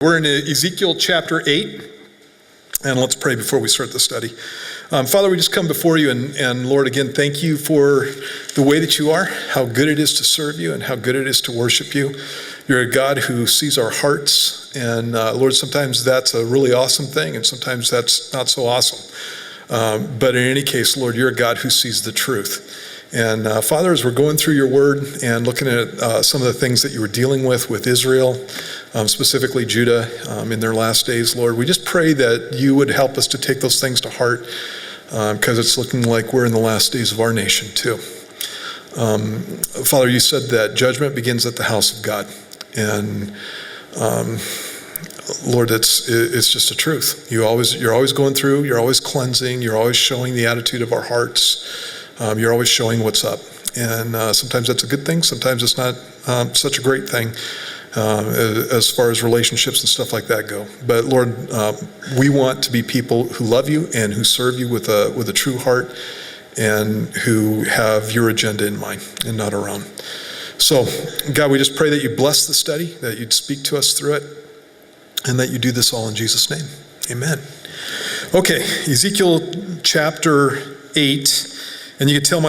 We're in Ezekiel chapter 8, and let's pray before we start the study. Father, we just come before you, and Lord, again, thank you for the way that you are, how good it is to serve you, and how good it is to worship you. You're a God who sees our hearts, and Lord, sometimes that's a really awesome thing, and sometimes that's not so awesome. But in any case, Lord, you're a God who sees the truth. And Father, as we're going through your word and looking at some of the things that you were dealing with Israel, specifically Judah, in their last days, Lord, we just pray that you would help us to take those things to heart, because it's looking like we're in the last days of our nation too. Father, you said that judgment begins at the house of God. And Lord, it's just the truth. You're always going through, you're always cleansing, you're always showing the attitude of our hearts. You're always showing what's up. And sometimes that's a good thing, sometimes it's not such a great thing as far as relationships and stuff like that go. But Lord, we want to be people who love you and who serve you with a true heart and who have your agenda in mind and not our own. So, God, we just pray that you bless the study, that you'd speak to us through it, and that you do this all in Jesus' name. Amen. Okay, Ezekiel chapter 8. And you can tell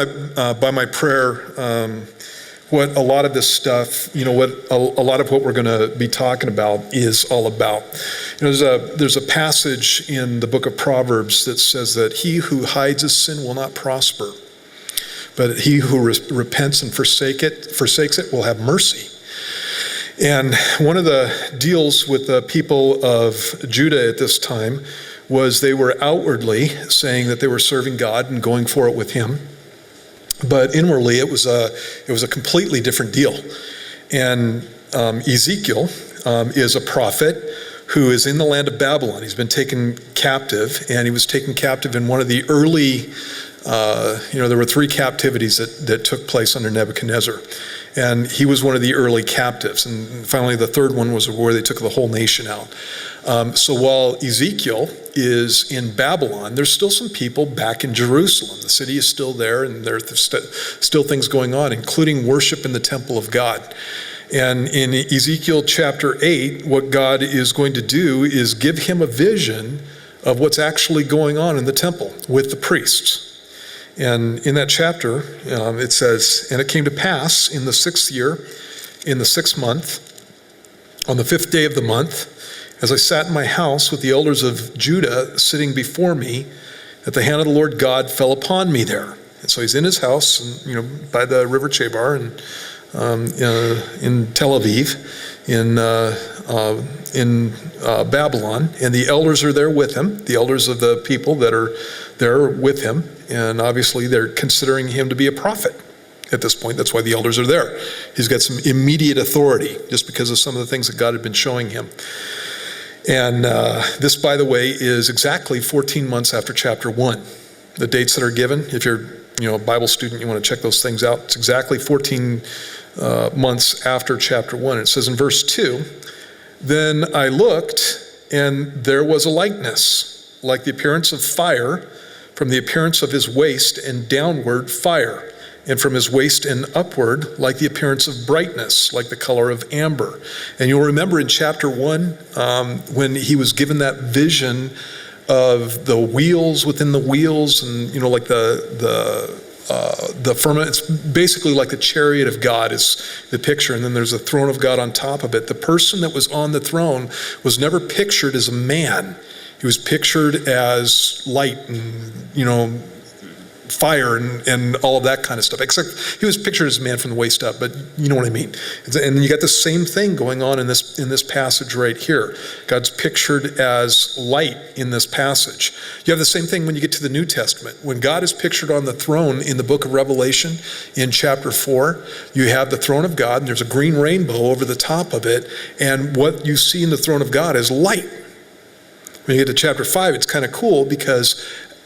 by my prayer what a lot of this stuff, what a lot of what we're going to be talking about is all about. There's a passage in the book of Proverbs that says that he who hides his sin will not prosper, but he who repents and forsakes it will have mercy. And one of the deals with the people of Judah at this time was they were outwardly saying that they were serving God and going for it with him, but inwardly it was a completely different deal. And Ezekiel is a prophet who is in the land of Babylon. He's been taken captive, and he was taken captive in one of the early, there were 3 captivities that took place under Nebuchadnezzar. And he was one of the early captives. And finally, the third one was where they took the whole nation out. So while Ezekiel is in Babylon, there's still some people back in Jerusalem. The city is still there, and there's still things going on, including worship in the temple of God. And in Ezekiel chapter 8, what God is going to do is give him a vision of what's actually going on in the temple with the priests. And in that chapter, it says, "And it came to pass in the 6th year, in the 6th month, on the 5th day of the month, as I sat in my house with the elders of Judah sitting before me, that the hand of the Lord God fell upon me there." And so he's in his house, and, by the river Chebar, and in Tel Aviv, in Babylon, and the elders are there with him, the elders of the people that are there with him, and obviously they're considering him to be a prophet at this point. That's why the elders are there. He's got some immediate authority just because of some of the things that God had been showing him. And this, by the way, is exactly 14 months after chapter 1. The dates that are given, if you're a Bible student, you want to check those things out. It's exactly 14 months after chapter 1. It says in verse 2, "Then I looked, and there was a likeness, like the appearance of fire, from the appearance of his waist and downward fire, and from his waist and upward, like the appearance of brightness, like the color of amber." And you'll remember in chapter 1, when he was given that vision of the wheels within the wheels, and like the firmament. It's basically like the chariot of God is the picture, and then there's a throne of God on top of it. The person that was on the throne was never pictured as a man. He was pictured as light and, fire and all of that kind of stuff, except he was pictured as a man from the waist up, but you know what I mean. And you got the same thing going on in this passage right here. God's pictured as light in this passage. You have the same thing when you get to the New Testament. When God is pictured on the throne in the book of Revelation in chapter 4, you have the throne of God, and there's a green rainbow over the top of it, and what you see in the throne of God is light. When you get to chapter 5, it's kind of cool because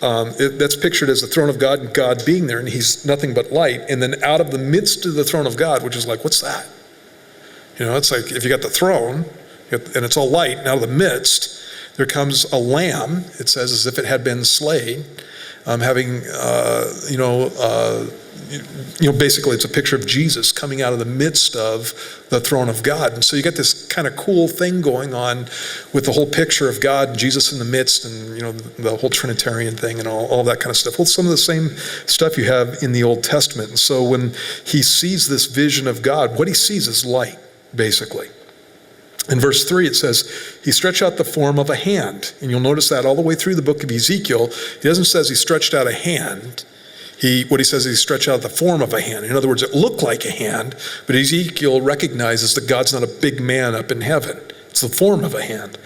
that's pictured as the throne of God and God being there, and he's nothing but light. And then out of the midst of the throne of God, which is like, what's that? It's like if you got the throne and it's all light, and out of the midst there comes a lamb, it says, as if it had been slain, having, basically it's a picture of Jesus coming out of the midst of the throne of God. And so you get this kind of cool thing going on with the whole picture of God and Jesus in the midst, and the whole Trinitarian thing and all that kind of stuff. Well, some of the same stuff you have in the Old Testament. And so when he sees this vision of God, what he sees is light, basically. In verse 3, it says, he stretched out the form of a hand. And you'll notice that all the way through the book of Ezekiel. He doesn't say he stretched out a hand. What he says is he stretched out the form of a hand. In other words, it looked like a hand, but Ezekiel recognizes that God's not a big man up in heaven. It's the form of a hand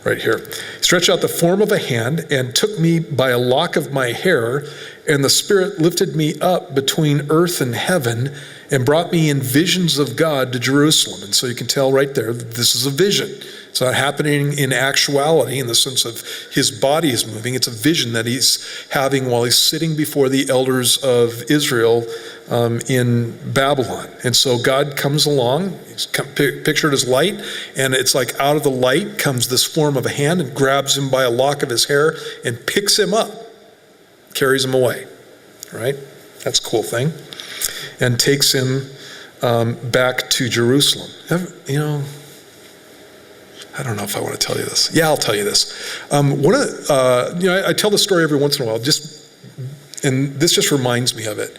right here. He stretched out the form of a hand and took me by a lock of my hair, and the Spirit lifted me up between earth and heaven and brought me in visions of God to Jerusalem. And so you can tell right there that this is a vision. It's not happening in actuality in the sense of his body is moving. It's a vision that he's having while he's sitting before the elders of Israel in Babylon. And so God comes along, he's pictured as light, and it's like out of the light comes this form of a hand and grabs him by a lock of his hair and picks him up, carries him away, right? That's a cool thing. And takes him back to Jerusalem. I don't know if I want to tell you this. Yeah, I'll tell you this. I tell the story every once in a while, and this just reminds me of it.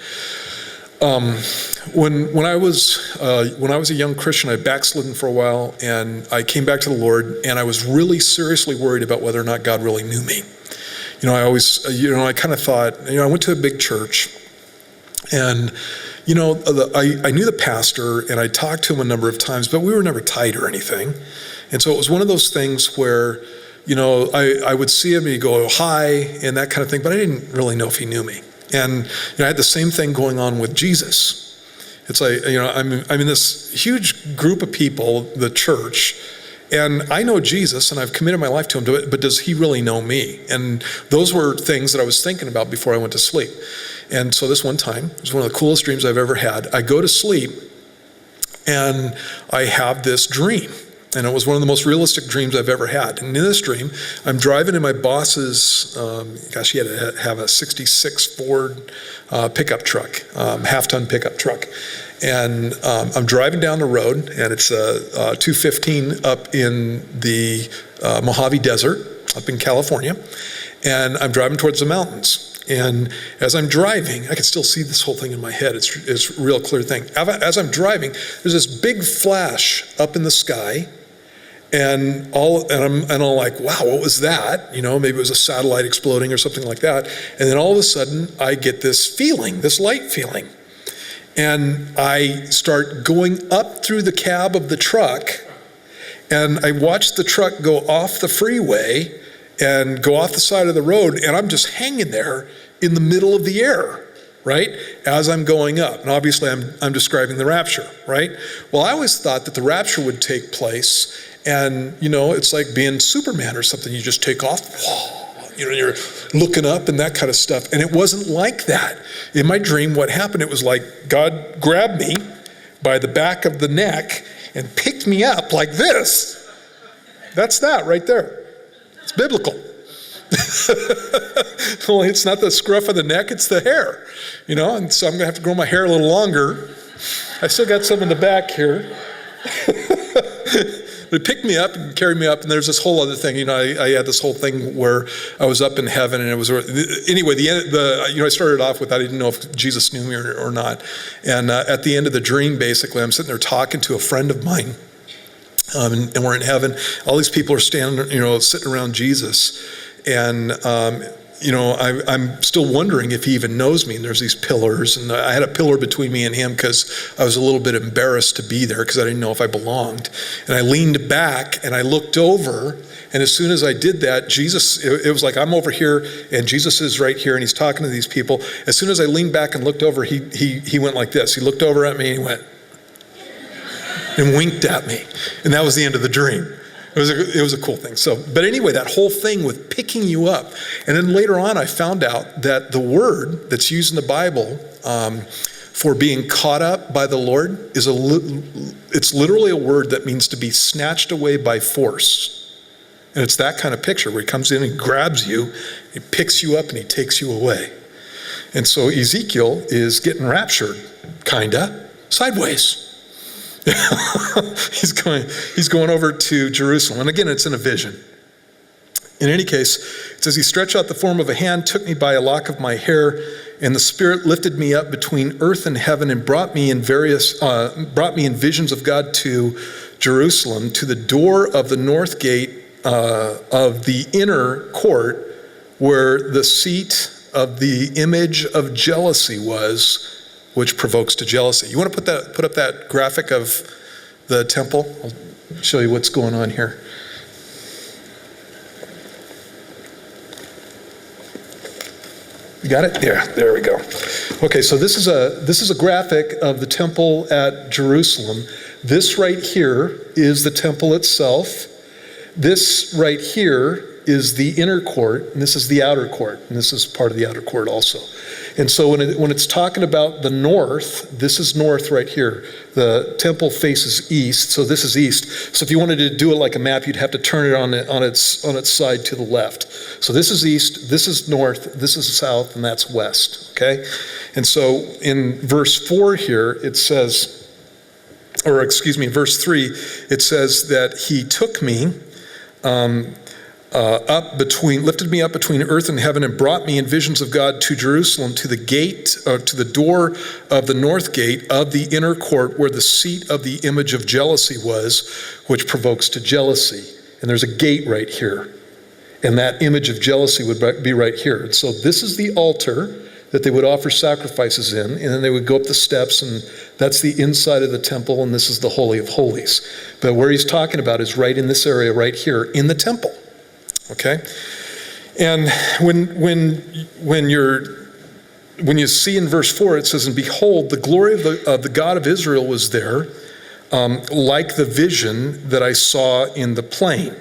When I was a young Christian, I backslidden for a while, and I came back to the Lord, and I was really seriously worried about whether or not God really knew me. I kind of thought, I went to a big church, and I knew the pastor, and I talked to him a number of times, but we were never tight or anything. And so it was one of those things where, I would see him and he'd go, hi, and that kind of thing, but I didn't really know if he knew me. And I had the same thing going on with Jesus. It's like, I'm in this huge group of people, the church, and I know Jesus and I've committed my life to him, but does he really know me? And those were things that I was thinking about before I went to sleep. And so this one time, it was one of the coolest dreams I've ever had. I go to sleep and I have this dream. And it was one of the most realistic dreams I've ever had. And in this dream, I'm driving in my boss's, he had to have a 66 Ford pickup truck, half-ton pickup truck. And I'm driving down the road, and it's a 215 up in the Mojave Desert, up in California. And I'm driving towards the mountains. And as I'm driving, I can still see this whole thing in my head. It's a real clear thing. As I'm driving, there's this big flash up in the sky. And I'm like, wow, what was that? Maybe it was a satellite exploding or something like that. And then all of a sudden, I get this feeling, this light feeling. And I start going up through the cab of the truck, and I watch the truck go off the freeway and go off the side of the road, and I'm just hanging there in the middle of the air, right, as I'm going up. And obviously, I'm describing the rapture, right? Well, I always thought that the rapture would take place, and, it's like being Superman or something. You just take off, you're looking up and that kind of stuff. And it wasn't like that. In my dream, what happened, it was like God grabbed me by the back of the neck and picked me up like this. That's that right there. It's biblical. Only it's not the scruff of the neck, it's the hair, and so I'm going to have to grow my hair a little longer. I still got some in the back here. They picked me up and carried me up, and there's this whole other thing. I had this whole thing where I was up in heaven, and it was anyway. I started off with I didn't know if Jesus knew me or not, and at the end of the dream, basically, I'm sitting there talking to a friend of mine, and we're in heaven. All these people are standing, sitting around Jesus, and I'm still wondering if he even knows me. And there's these pillars, and I had a pillar between me and him because I was a little bit embarrassed to be there because I didn't know if I belonged. And I leaned back and I looked over, and as soon as I did that, Jesus, it was like I'm over here and Jesus is right here and he's talking to these people. As soon as I leaned back and looked over, he went like this. He looked over at me and he went and winked at me. And that was the end of the dream. It was a cool thing. But anyway, that whole thing with picking you up. And then later on, I found out that the word that's used in the Bible for being caught up by the Lord it's literally a word that means to be snatched away by force. And it's that kind of picture where he comes in and grabs you, he picks you up and he takes you away. And so Ezekiel is getting raptured, kinda, sideways. He's going over to Jerusalem. And again, it's in a vision. In any case, it says, he stretched out the form of a hand, took me by a lock of my hair, and the Spirit lifted me up between earth and heaven and brought me in visions of God to Jerusalem, to the door of the north gate of the inner court, where the seat of the image of jealousy was, which provokes to jealousy. You want to put up that graphic of the temple? I'll show you what's going on here. You got it? Yeah, there we go. Okay, so this is a graphic of the temple at Jerusalem. This right here is the temple itself. This right here is the inner court, and this is the outer court, and this is part of the outer court also. And so when it's talking about the north, this is north right here. The temple faces east, so this is east. So if you wanted to do it like a map, you'd have to turn it on its side to the left. So this is east, this is north, this is south, and that's west, okay? And so in verse 4 here, it says, verse 3, it says that he took me lifted me up between earth and heaven and brought me in visions of God to Jerusalem, to the gate, to the door of the north gate of the inner court, where the seat of the image of jealousy was, which provokes to jealousy. And there's a gate right here. And that image of jealousy would be right here. And so this is the altar that they would offer sacrifices in, and then they would go up the steps, and that's the inside of the temple, and this is the Holy of Holies. But where he's talking about is right in this area right here in the temple. Okay, and when you see in verse 4, it says, and behold, the glory of the God of Israel was there, like the vision that I saw in the plain.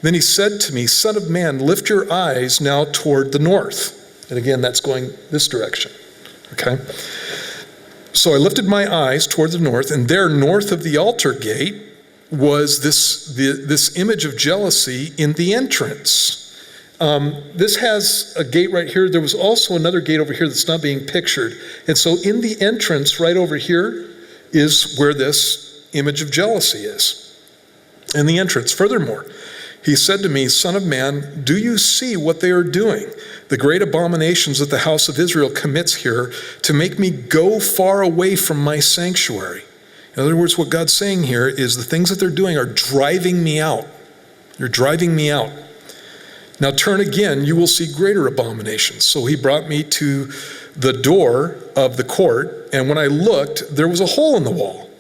Then he said to me, Son of man, lift your eyes now toward the north. And again, that's going this direction. Okay, so I lifted my eyes toward the north, and there, north of the altar gate, was this image of jealousy in the entrance. This has a gate right here. There was also another gate over here that's not being pictured. And so in the entrance right over here is where this image of jealousy is. In the entrance. Furthermore, he said to me, Son of man, do you see what they are doing? The great abominations that the house of Israel commits here, to make me go far away from my sanctuary. In other words, what God's saying here is the things that they're doing are driving me out. You're driving me out. Now turn again, you will see greater abominations. So he brought me to the door of the court, and when I looked, there was a hole in the wall.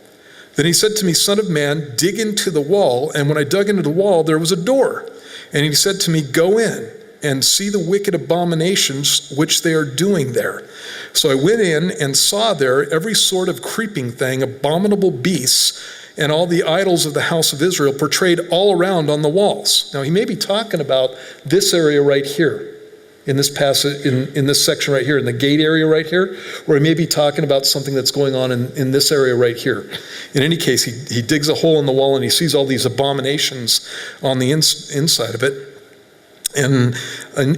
Then he said to me, Son of man, dig into the wall. And when I dug into the wall, there was a door. And he said to me, Go in and see the wicked abominations which they are doing there. So I went in and saw there every sort of creeping thing, abominable beasts, and all the idols of the house of Israel portrayed all around on the walls. Now he may be talking about this area right here, in this passage, in this section right here, in the gate area right here, or he may be talking about something that's going on in this area right here. In any case, he digs a hole in the wall and he sees all these abominations on the inside of it. And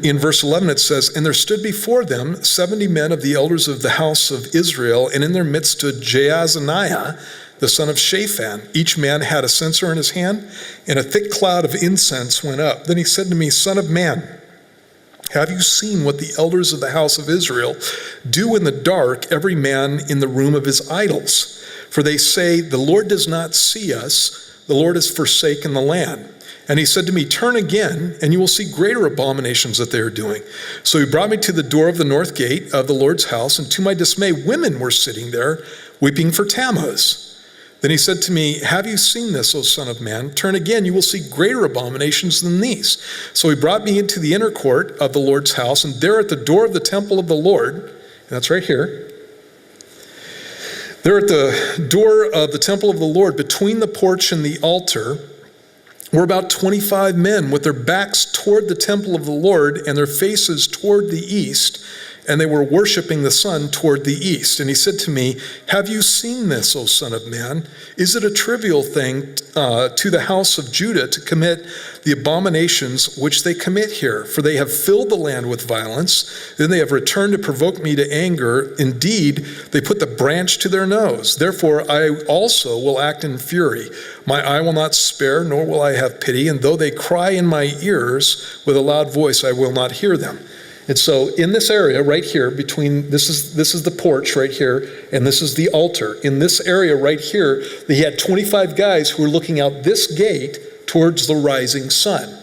in verse 11 it says, And there stood before them 70 men of the elders of the house of Israel, and in their midst stood Jaazaniah, the son of Shaphan. Each man had a censer in his hand, and a thick cloud of incense went up. Then he said to me, Son of man, have you seen what the elders of the house of Israel do in the dark, every man in the room of his idols? For they say, The Lord does not see us, the Lord has forsaken the land. And he said to me, Turn again, and you will see greater abominations that they are doing. So he brought me to the door of the north gate of the Lord's house, and to my dismay, women were sitting there, weeping for Tammuz. Then he said to me, Have you seen this, O son of man? Turn again, you will see greater abominations than these. So he brought me into the inner court of the Lord's house, and there at the door of the temple of the Lord, and that's right here, there at the door of the temple of the Lord, between the porch and the altar, were about 25 men with their backs toward the temple of the Lord and their faces toward the east. and they were worshiping the sun toward the east. And he said to me, have you seen this, O son of man? Is it a trivial thing to the house of Judah to commit the abominations which they commit here? For they have filled the land with violence. Then they have returned to provoke me to anger. Indeed, they put the branch to their nose. Therefore, I also will act in fury. My eye will not spare, nor will I have pity. And though they cry in my ears with a loud voice, I will not hear them. And so in this area right here, between this is the porch right here, and this is the altar. In this area right here, he had 25 guys who were looking out this gate towards the rising sun.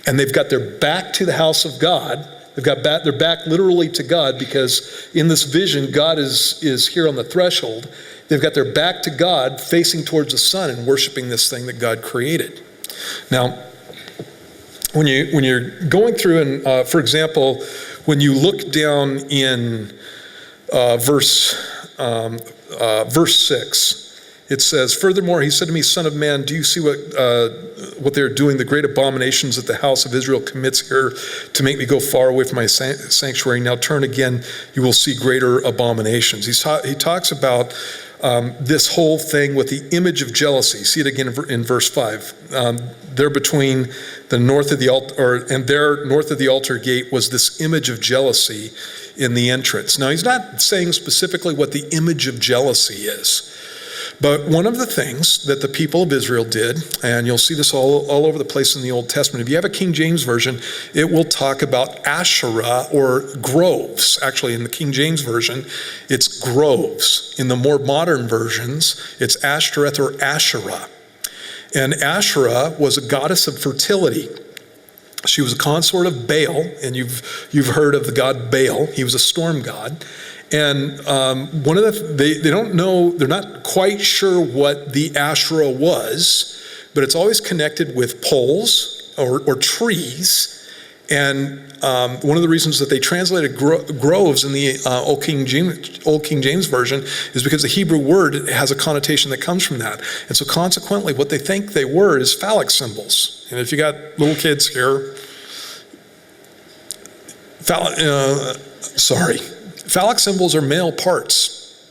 And they've got their back to the house of God. They've got their back literally to God, because in this vision, God is here on the threshold. They've got their back to God, facing towards the sun and worshiping this thing that God created. Now, when you're going through, and for example, when you look down in verse 6, it says, furthermore, he said to me, son of man, do you see what they're doing, the great abominations that the house of Israel commits here to make me go far away from my sanctuary? Now turn again, you will see greater abominations. He talks about this whole thing with the image of jealousy. See it again in verse 5. There between the north of the altar, and there north of the altar gate was this image of jealousy in the entrance. Now he's not saying specifically what the image of jealousy is. But one of the things that the people of Israel did, and you'll see this all over the place in the Old Testament, if you have a King James Version, it will talk about Asherah or groves. Actually, in the King James Version, it's groves. In the more modern versions, it's Ashtoreth or Asherah. And Asherah was a goddess of fertility. She was a consort of Baal, and you've heard of the god Baal. He was a storm god. And they don't know, they're not quite sure what the Asherah was, but it's always connected with poles or trees. And one of the reasons that they translated groves in the Old King James Version is because the Hebrew word has a connotation that comes from that. And so consequently, what they think they were is phallic symbols. And if you got little kids here, phallic symbols are male parts.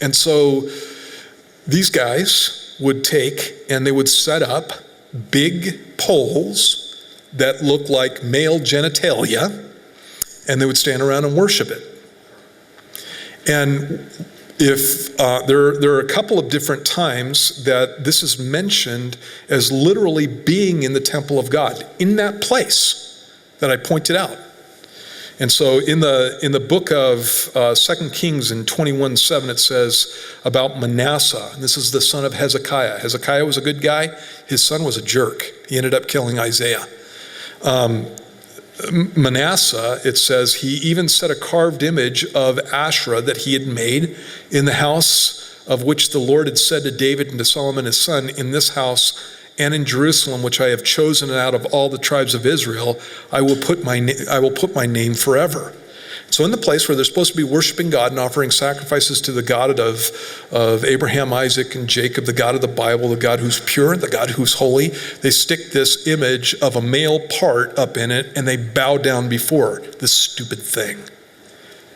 And so these guys would take and they would set up big poles that looked like male genitalia, and they would stand around and worship it. And if there are a couple of different times that this is mentioned as literally being in the temple of God, in that place that I pointed out. And so in the book of 2 Kings in 21:7, it says about Manasseh, and this is the son of Hezekiah. Hezekiah was a good guy. His son was a jerk. He ended up killing Isaiah. Manasseh, it says, he even set a carved image of Asherah that he had made in the house of which the Lord had said to David and to Solomon his son, in this house and in Jerusalem, which I have chosen out of all the tribes of Israel, I will put my name forever. So in the place where they're supposed to be worshiping God and offering sacrifices to the God of Abraham, Isaac, and Jacob, the God of the Bible, the God who's pure, the God who's holy, they stick this image of a male part up in it, and they bow down before this stupid thing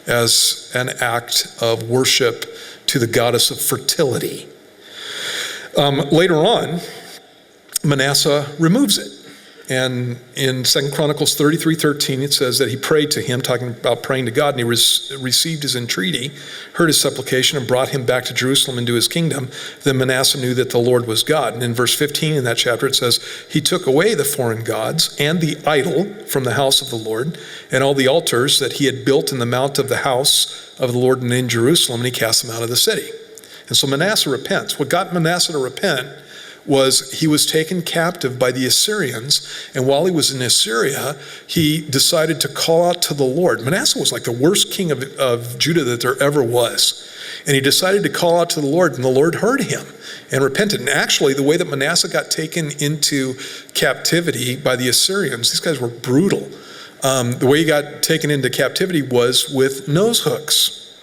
as an act of worship to the goddess of fertility. Later on, Manasseh removes it. And in 2 Chronicles 33:13, it says that he prayed to him, talking about praying to God, and he received his entreaty, heard his supplication, and brought him back to Jerusalem into his kingdom. Then Manasseh knew that the Lord was God. And in verse 15 in that chapter, it says, he took away the foreign gods and the idol from the house of the Lord, and all the altars that he had built in the mount of the house of the Lord and in Jerusalem, and he cast them out of the city. And so Manasseh repents. What got Manasseh to repent was he was taken captive by the Assyrians, and while he was in Assyria, he decided to call out to the Lord. Manasseh was like the worst king of Judah that there ever was. And he decided to call out to the Lord, and the Lord heard him and repented. And actually, the way that Manasseh got taken into captivity by the Assyrians, these guys were brutal. The way he got taken into captivity was with nose hooks.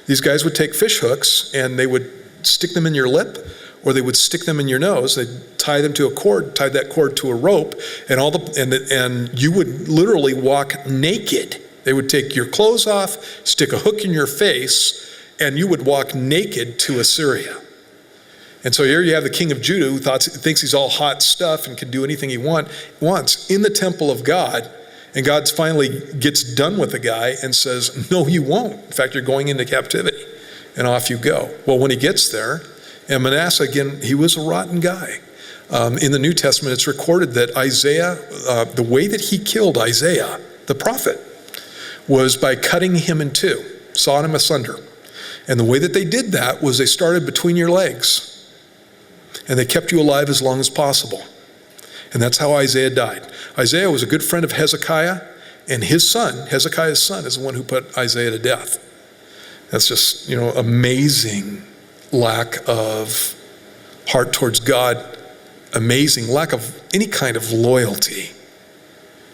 These guys would take fish hooks, and they would stick them in your lip, or they would stick them in your nose. They'd tie them to a cord, tie that cord to a rope, and you would literally walk naked. They would take your clothes off, stick a hook in your face, and you would walk naked to Assyria. And so here you have the king of Judah who thinks he's all hot stuff and can do anything he wants in the temple of God. And God finally gets done with the guy and says, no, you won't. In fact, you're going into captivity. And off you go. Well, when he gets there, and Manasseh, again, he was a rotten guy. In the New Testament, it's recorded that Isaiah, the way that he killed Isaiah, the prophet, was by cutting him in two, sawing him asunder. And the way that they did that was they started between your legs. And they kept you alive as long as possible. And that's how Isaiah died. Isaiah was a good friend of Hezekiah, and his son, Hezekiah's son, is the one who put Isaiah to death. That's just, amazing lack of heart towards God, amazing lack of any kind of loyalty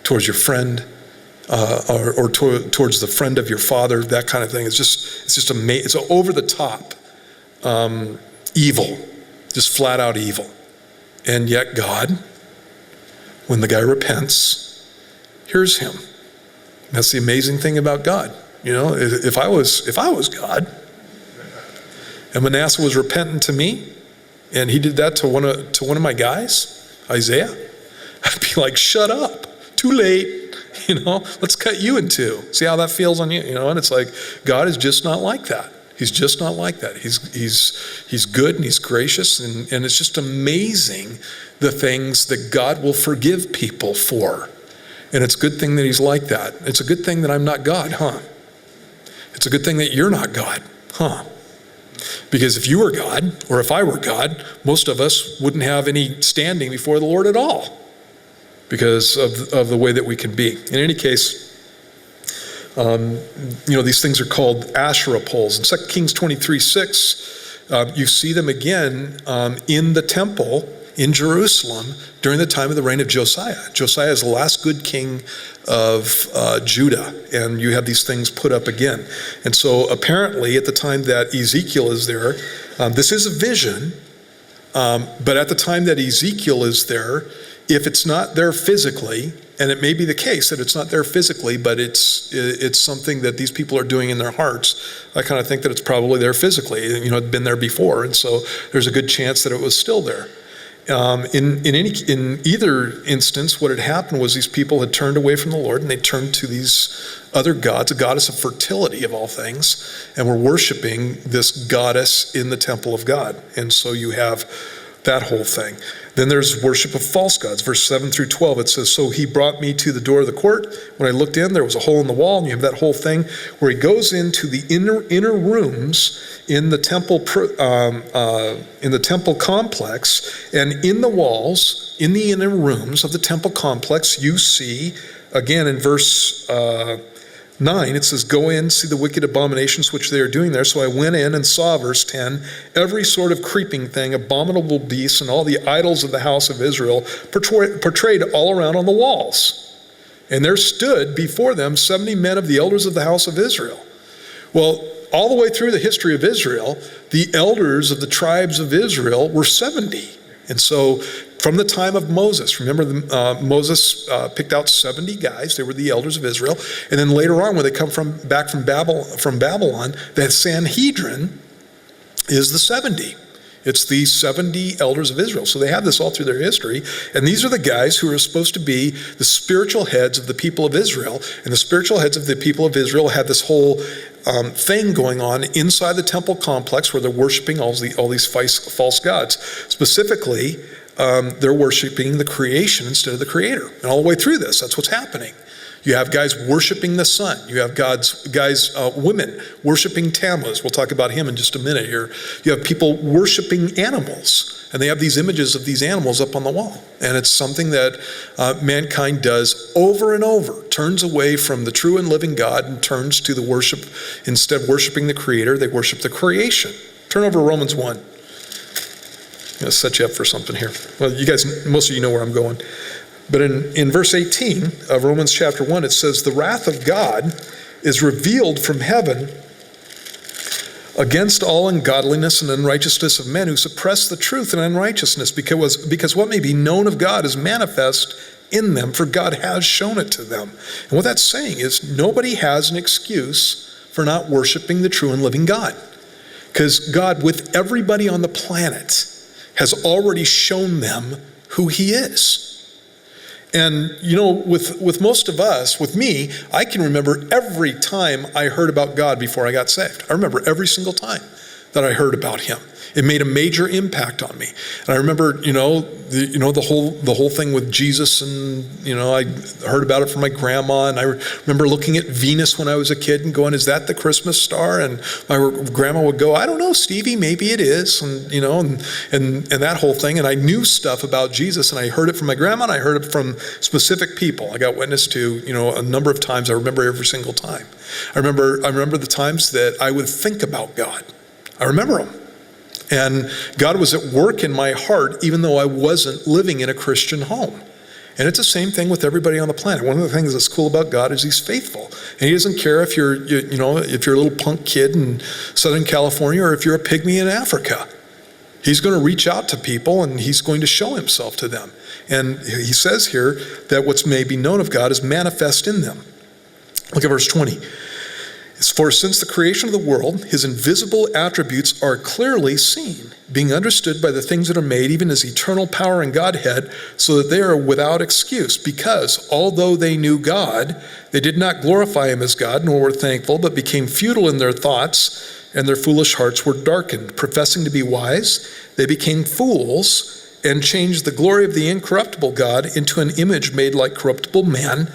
towards your friend or towards the friend of your father, that kind of thing. It's just amazing. It's over the top evil, just flat out evil. And yet God, when the guy repents, hears him. That's the amazing thing about God. If I was God, and Manasseh was repentant to me, and he did that to one of my guys, Isaiah, I'd be like, shut up, too late, let's cut you in two. See how that feels on you, and it's like, God is just not like that. He's just not like that. He's good and he's gracious, and it's just amazing the things that God will forgive people for. And it's a good thing that he's like that. It's a good thing that I'm not God, huh? It's a good thing that you're not God, huh? Because if you were God, or if I were God, most of us wouldn't have any standing before the Lord at all because of the way that we can be. In any case, these things are called Asherah poles. In 2 Kings 23:6, you see them again in the temple in Jerusalem during the time of the reign of Josiah. Josiah is the last good king of Judah, and you have these things put up again. And so apparently at the time that Ezekiel is there, this is a vision, but at the time that Ezekiel is there, if it's not there physically, and it may be the case that it's not there physically, but it's something that these people are doing in their hearts, I kind of think that it's probably there physically. It'd been there before, and so there's a good chance that it was still there. In either instance, what had happened was these people had turned away from the Lord, and they turned to these other gods, a goddess of fertility of all things, and were worshiping this goddess in the temple of God. And so you have that whole thing. Then there's worship of false gods. Verse 7 through 12, it says, so he brought me to the door of the court. When I looked in, there was a hole in the wall, and you have that whole thing where he goes into the inner rooms in the temple complex, and in the walls, in the inner rooms of the temple complex, you see, again in verse 9, it says, go in, see the wicked abominations which they are doing there. So I went in and saw, verse 10, every sort of creeping thing, abominable beasts, and all the idols of the house of Israel portrayed all around on the walls. And there stood before them 70 men of the elders of the house of Israel. Well, all the way through the history of Israel, the elders of the tribes of Israel were 70. And so from the time of Moses, remember Moses picked out 70 guys. They were the elders of Israel. And then later on, when they come back from Babylon, the Sanhedrin is the 70. It's the 70 elders of Israel. So they have this all through their history. And these are the guys who are supposed to be the spiritual heads of the people of Israel. And the spiritual heads of the people of Israel had this whole thing going on inside the temple complex where they're worshiping all these false gods. Specifically, they're worshiping the creation instead of the creator. And all the way through this, that's what's happening. You have guys worshiping the sun. You have women worshiping Tammuz. We'll talk about him in just a minute here. You have people worshiping animals, and they have these images of these animals up on the wall. And it's something that mankind does over and over, turns away from the true and living God and turns to the worship. Instead of worshiping the creator, they worship the creation. Turn over to Romans 1. I'm going to set you up for something here. Well, you guys, most of you know where I'm going. But in verse 18 of Romans chapter 1, it says, the wrath of God is revealed from heaven against all ungodliness and unrighteousness of men who suppress the truth in unrighteousness, because what may be known of God is manifest in them, for God has shown it to them. And what that's saying is nobody has an excuse for not worshiping the true and living God. Because God, with everybody on the planet, has already shown them who he is. And, with most of us, with me, I can remember every time I heard about God before I got saved. I remember every single time that I heard about him. It made a major impact on me. And I remember, the whole thing with Jesus, and, I heard about it from my grandma, and I remember looking at Venus when I was a kid and going, is that the Christmas star? And my grandma would go, I don't know, Stevie, maybe it is. And, and that whole thing. And I knew stuff about Jesus, and I heard it from my grandma, and I heard it from specific people. I got witness to, a number of times. I remember every single time. I remember the times that I would think about God. I remember them. And God was at work in my heart, even though I wasn't living in a Christian home. And it's the same thing with everybody on the planet. One of the things that's cool about God is he's faithful. And he doesn't care if you're a little punk kid in Southern California or if you're a pygmy in Africa. He's going to reach out to people and he's going to show himself to them. And he says here that what's may be known of God is manifest in them. Look at verse 20. For since the creation of the world, his invisible attributes are clearly seen, being understood by the things that are made, even his eternal power and Godhead, so that they are without excuse. Because although they knew God, they did not glorify him as God, nor were thankful, but became futile in their thoughts, and their foolish hearts were darkened. Professing to be wise, they became fools, and changed the glory of the incorruptible God into an image made like corruptible man,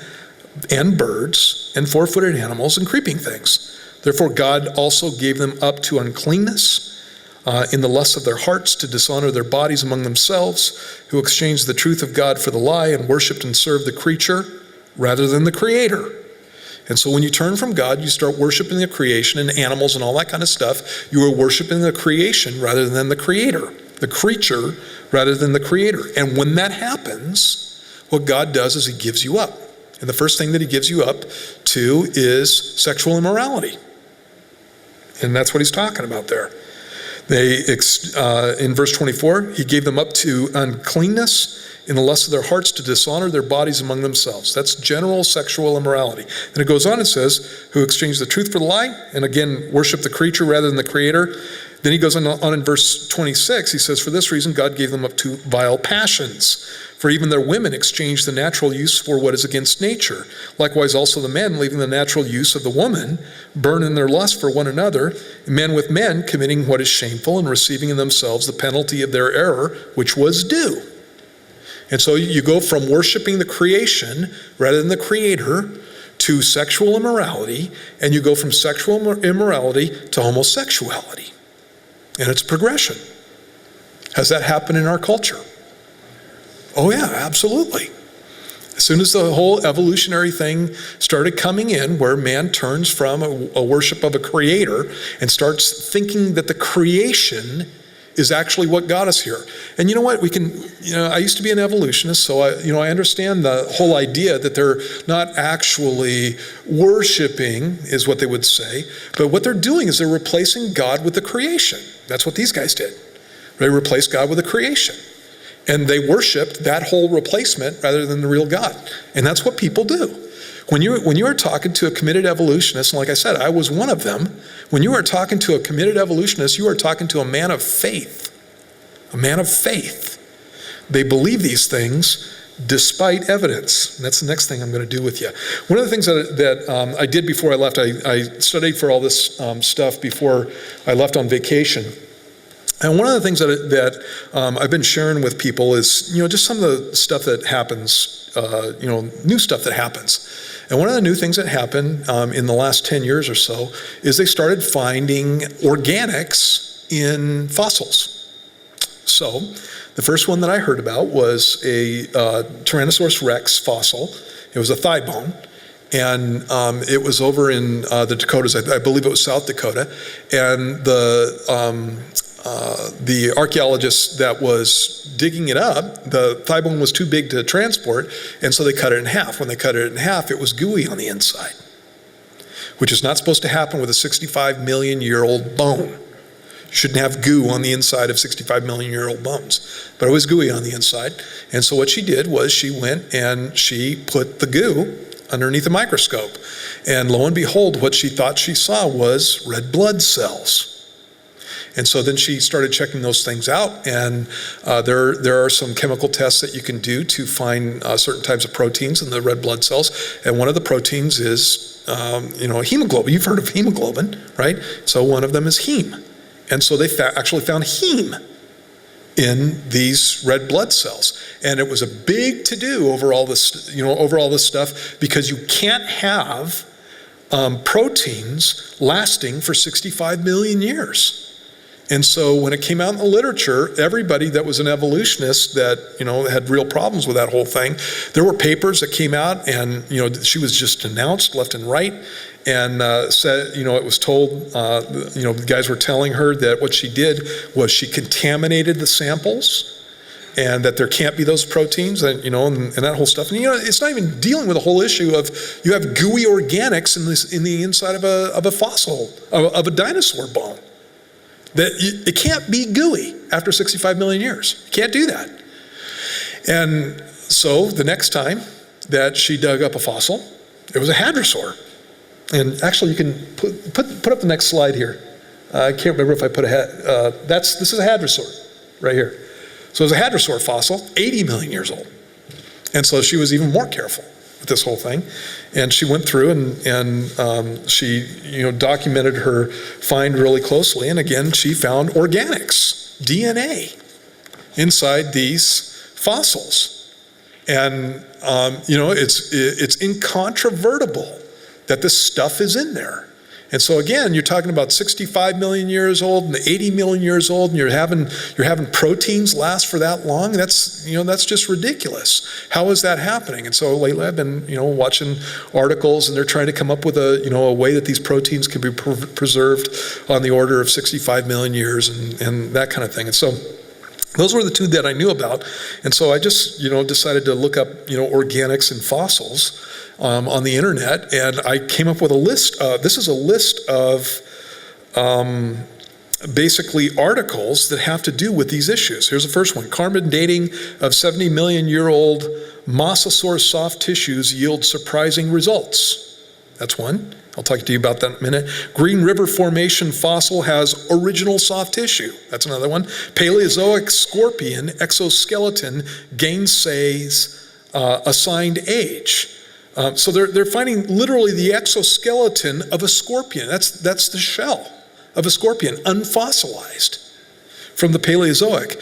and birds, and four-footed animals, and creeping things. Therefore God also gave them up to uncleanness in the lusts of their hearts, to dishonor their bodies among themselves, who exchanged the truth of God for the lie, and worshipped and served the creature rather than the Creator. And so when you turn from God, you start worshiping the creation and animals and all that kind of stuff. You are worshiping the creation rather than the Creator, the creature rather than the Creator. And when that happens, what God does is he gives you up. And the first thing that he gives you up to is sexual immorality. And that's what he's talking about there. In verse 24, he gave them up to uncleanness in the lust of their hearts, to dishonor their bodies among themselves. That's general sexual immorality. And it goes on and says, who exchanged the truth for the lie, and again, worship the creature rather than the Creator. Then he goes on in verse 26, he says, for this reason God gave them up to vile passions. For even their women exchanged the natural use for what is against nature. Likewise also the men, leaving the natural use of the woman, burn in their lust for one another, men with men committing what is shameful, and receiving in themselves the penalty of their error, which was due. And so you go from worshiping the creation rather than the Creator to sexual immorality, and you go from sexual immorality to homosexuality. And it's progression. Has that happened in our culture? Oh yeah, absolutely. As soon as the whole evolutionary thing started coming in, where man turns from a worship of a creator and starts thinking that the creation is actually what got us here. And you know what, I used to be an evolutionist, so I understand the whole idea that they're not actually worshiping, is what they would say, but what they're doing is they're replacing God with the creation. That's what these guys did. They replaced God with the creation. And they worshiped that whole replacement rather than the real God. And that's what people do. When you are talking to a committed evolutionist, and like I said, I was one of them, when you are talking to a committed evolutionist, you are talking to a man of faith. A man of faith. They believe these things despite evidence. And that's the next thing I'm going to do with you. One of the things that I did before I left, I studied for all this stuff before I left on vacation. And one of the things that I've been sharing with people is, just some of the stuff that happens, new stuff that happens. And one of the new things that happened in the last 10 years or so is they started finding organics in fossils. So the first one that I heard about was a Tyrannosaurus rex fossil. It was a thigh bone. And it was over in the Dakotas. I believe it was South Dakota. And the archaeologist that was digging it up, the thigh bone was too big to transport, and so they cut it in half. When they cut it in half, it was gooey on the inside, which is not supposed to happen with a 65 million year old bone. Shouldn't have goo on the inside of 65 million year old bones, but it was gooey on the inside. And so what she did was she went and she put the goo underneath a microscope. And lo and behold, what she thought she saw was red blood cells. And so then she started checking those things out, and there are some chemical tests that you can do to find certain types of proteins in the red blood cells. And one of the proteins is, hemoglobin. You've heard of hemoglobin, right? So one of them is heme. And so they actually found heme in these red blood cells. And it was a big to-do over all this stuff, because you can't have proteins lasting for 65 million years. And so when it came out in the literature, everybody that was an evolutionist that, had real problems with that whole thing, there were papers that came out, and, she was just denounced left and right, and said, it was told, the guys were telling her that what she did was she contaminated the samples, and that there can't be those proteins, and that whole stuff. And it's not even dealing with the whole issue of you have gooey organics in the inside of a fossil, of a dinosaur bone. That it can't be gooey after 65 million years. You can't do that. And so the next time that she dug up a fossil, it was a hadrosaur. And actually, you can put up the next slide here. I can't remember if I put this is a hadrosaur right here. So it was a hadrosaur fossil, 80 million years old. And so she was even more careful with this whole thing. And she went through and she documented her find really closely. And again, she found organics, DNA, inside these fossils. And it's incontrovertible that this stuff is in there. And so again, you're talking about 65 million years old and 80 million years old, and you're having proteins last for that long. That's just ridiculous. How is that happening? And so lately I've been watching articles, and they're trying to come up with a way that these proteins can be preserved on the order of 65 million years and that kind of thing. And so those were the two that I knew about. And so I just decided to look up organics and fossils on the internet, and I came up with a list. This is a list of basically articles that have to do with these issues. Here's the first one. Carbon dating of 70 million year old mosasaur soft tissues yield surprising results. That's one. I'll talk to you about that in a minute. Green River Formation fossil has original soft tissue. That's another one. Paleozoic scorpion exoskeleton gainsays assigned age. So they're finding literally the exoskeleton of a scorpion. That's the shell of a scorpion, unfossilized from the Paleozoic.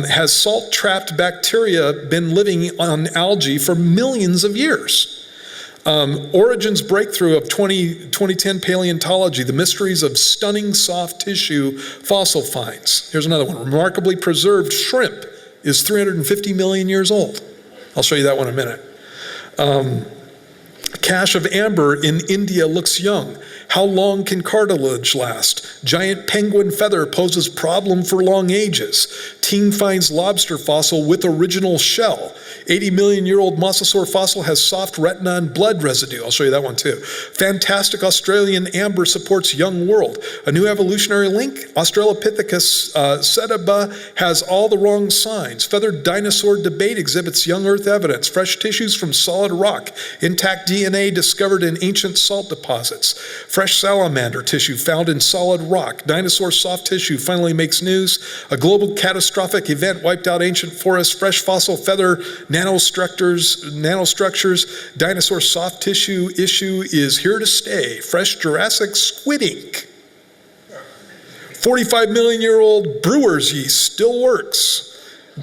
Has salt-trapped bacteria been living on algae for millions of years? Origins breakthrough of 2010 paleontology, the mysteries of stunning soft tissue fossil finds. Here's another one. Remarkably preserved shrimp is 350 million years old. I'll show you that one in a minute. Cache of amber in India looks young. How long can cartilage last? Giant penguin feather poses problem for long ages. Team finds lobster fossil with original shell. 80 million year old mosasaur fossil has soft retina and blood residue. I'll show you that one too. Fantastic Australian amber supports young world. A new evolutionary link. Australopithecus sediba has all the wrong signs. Feathered dinosaur debate exhibits young earth evidence. Fresh tissues from solid rock. Intact DNA discovered in ancient salt deposits. Fresh salamander tissue found in solid rock. Dinosaur soft tissue finally makes news. A global catastrophic event wiped out ancient forests. Fresh fossil feather nanostructures. Dinosaur soft tissue issue is here to stay. Fresh Jurassic squid ink. 45 million year old brewer's yeast still works.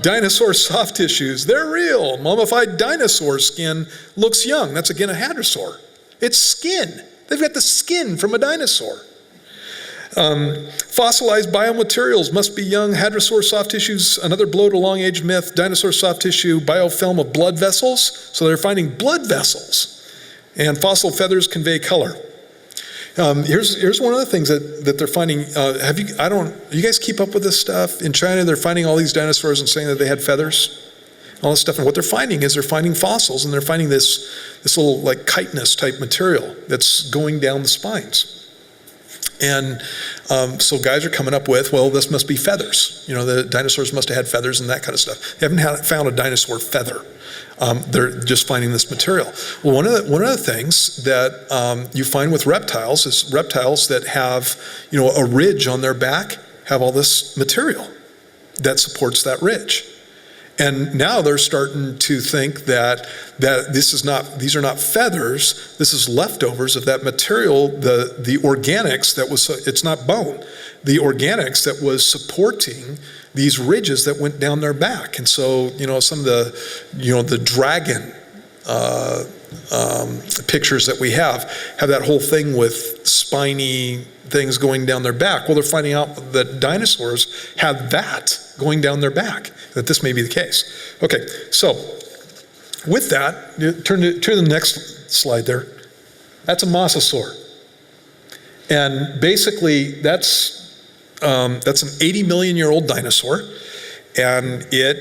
Dinosaur soft tissues, they're real. Mummified dinosaur skin looks young. That's again a hadrosaur. It's skin. They've got the skin from a dinosaur. Fossilized biomaterials must be young. Hadrosaur soft tissues, another blow to long age myth. Dinosaur soft tissue, biofilm of blood vessels. So they're finding blood vessels. And fossil feathers convey color. Here's one of the things that they're finding. You guys keep up with this stuff? In China, they're finding all these dinosaurs and saying that they had feathers. All this stuff, and what they're finding is they're finding fossils, and they're finding this little like chitinous type material that's going down the spines. And so guys are coming up with, well, this must be feathers. The dinosaurs must have had feathers and that kind of stuff. They haven't found a dinosaur feather. They're just finding this material. Well, one of the things that you find with reptiles is reptiles that have, a ridge on their back have all this material that supports that ridge. And now they're starting to think that these are not feathers, this is leftovers of that material, the organics that was, it's not bone, the organics that was supporting these ridges that went down their back. And so, some of the dragon pictures that we have that whole thing with spiny things going down their back. Well, they're finding out that dinosaurs had that going down their back, that this may be the case. Okay, so with that, turn to the next slide there. That's a mosasaur. And basically, that's an 80 million year old dinosaur, and it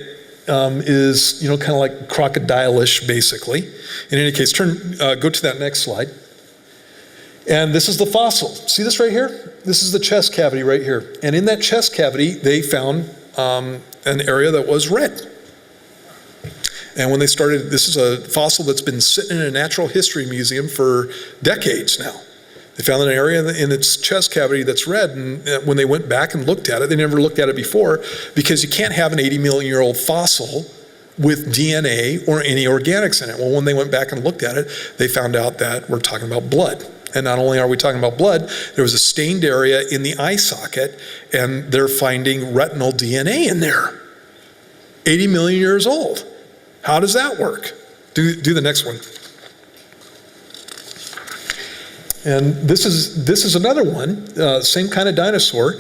is kind of like crocodile-ish, basically. In any case, go to that next slide. And this is the fossil. See this right here? This is the chest cavity right here. And in that chest cavity, they found an area that was red. And when they started, this is a fossil that's been sitting in a natural history museum for decades now. They found an area in its chest cavity that's red, and when they went back and looked at it, they never looked at it before, because you can't have an 80 million year old fossil with DNA or any organics in it. Well, when they went back and looked at it, they found out that we're talking about blood. And not only are we talking about blood, there was a stained area in the eye socket, and they're finding retinal DNA in there. 80 million years old. How does that work? Do the next one. And this is another one, same kind of dinosaur.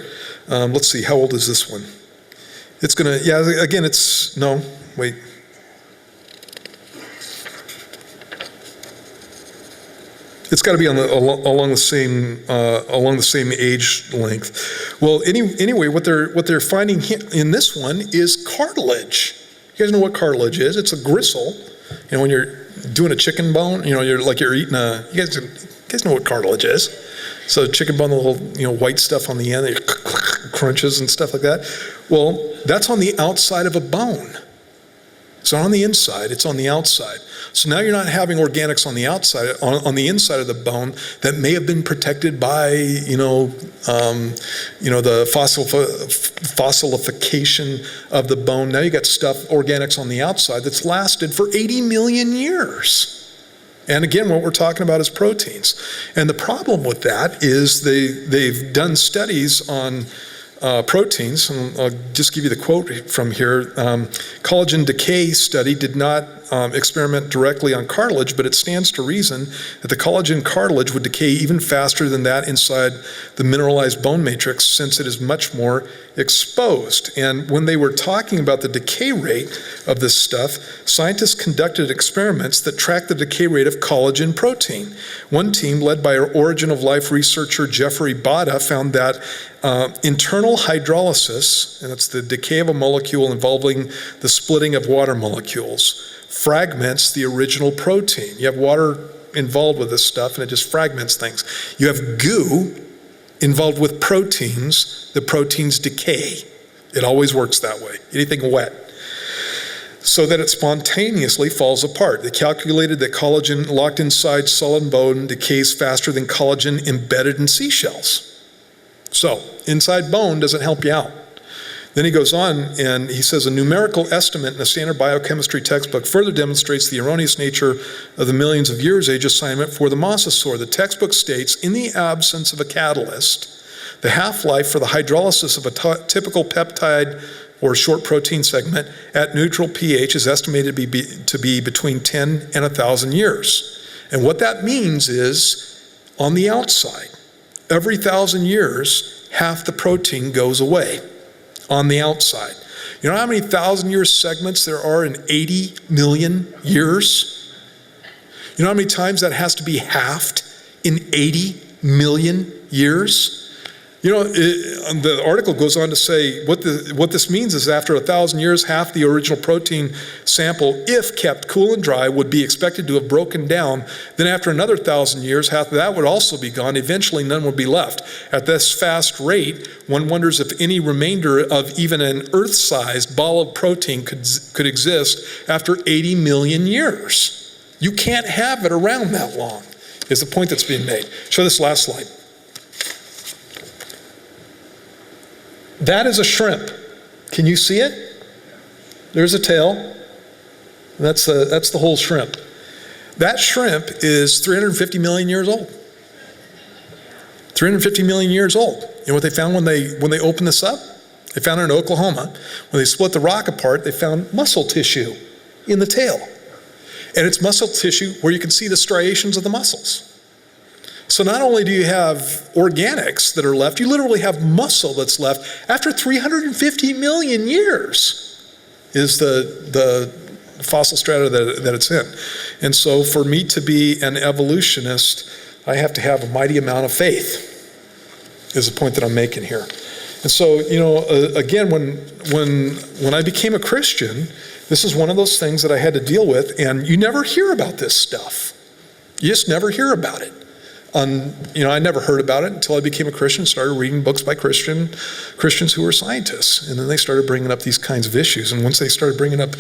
Let's see, how old is this one? It's gonna, again, wait. It's got to be along the same age length. Well, anyway, what they're finding in this one is cartilage. You guys know what cartilage is? It's a gristle. When you're doing a chicken bone, you're eating a. You guys know what cartilage is? So chicken bone, the little white stuff on the end, that crunches and stuff like that. Well, that's on the outside of a bone. It's not on the inside, it's on the outside. So now you're not having organics on the outside, on the inside of the bone that may have been protected by, the fossilification of the bone. Now you got organics on the outside that's lasted for 80 million years. And again, what we're talking about is proteins. And the problem with that is they've done studies on proteins, and I'll just give you the quote from here. Collagen decay study did not experiment directly on cartilage, but it stands to reason that the collagen cartilage would decay even faster than that inside the mineralized bone matrix, since it is much more exposed. And when they were talking about the decay rate of this stuff, scientists conducted experiments that tracked the decay rate of collagen protein. One team, led by Origin of Life researcher Jeffrey Bada, found that internal hydrolysis, and it's the decay of a molecule involving the splitting of water molecules, fragments the original protein. You have water involved with this stuff, and it just fragments things. You have goo involved with proteins, the proteins decay. It always works that way, anything wet, so that it spontaneously falls apart. They calculated that collagen locked inside solid bone decays faster than collagen embedded in seashells. So, inside bone doesn't help you out. Then he goes on and he says, a numerical estimate in a standard biochemistry textbook further demonstrates the erroneous nature of the millions of years age assignment for the mosasaur. The textbook states, in the absence of a catalyst, the half-life for the hydrolysis of a typical peptide or short protein segment at neutral pH is estimated to be between 10 and 1,000 years. And what that means is, on the outside, every 1,000 years, half the protein goes away on the outside. You know how many 1,000-year segments there are in 80 million years? You know how many times that has to be halved in 80 million years? The article goes on to say what this means is after 1,000 years, half the original protein sample, if kept cool and dry, would be expected to have broken down. Then after another 1,000 years, half of that would also be gone. Eventually, none would be left. At this fast rate, one wonders if any remainder of even an Earth-sized ball of protein could exist after 80 million years. You can't have it around that long, is the point that's being made. Show this last slide. That is a shrimp. Can you see it? There's a tail. That's the whole shrimp. That shrimp is 350 million years old. 350 million years old. You know what they found when they opened this up? They found it in Oklahoma. When they split the rock apart, they found muscle tissue in the tail. And it's muscle tissue where you can see the striations of the muscles. So not only do you have organics that are left, you literally have muscle that's left after 350 million years is the fossil strata that it's in. And so for me to be an evolutionist, I have to have a mighty amount of faith, is the point that I'm making here. And so, again, when I became a Christian, this is one of those things that I had to deal with, and you never hear about this stuff. You just never hear about it. I never heard about it until I became a Christian, started reading books by Christians who were scientists. And then they started bringing up these kinds of issues. And once they started bringing up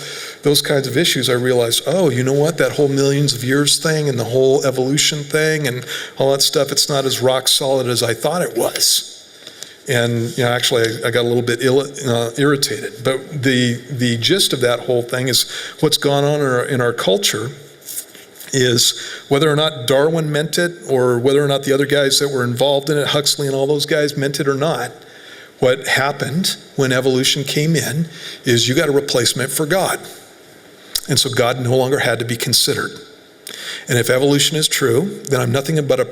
those kinds of issues, I realized, oh, you know what? That whole millions of years thing and the whole evolution thing and all that stuff, it's not as rock solid as I thought it was. And actually, I got a little bit irritated. But the gist of that whole thing is what's gone on in our culture is whether or not Darwin meant it or whether or not the other guys that were involved in it, Huxley and all those guys, meant it or not, what happened when evolution came in is you got a replacement for God. And so God no longer had to be considered. And if evolution is true, then I'm nothing but a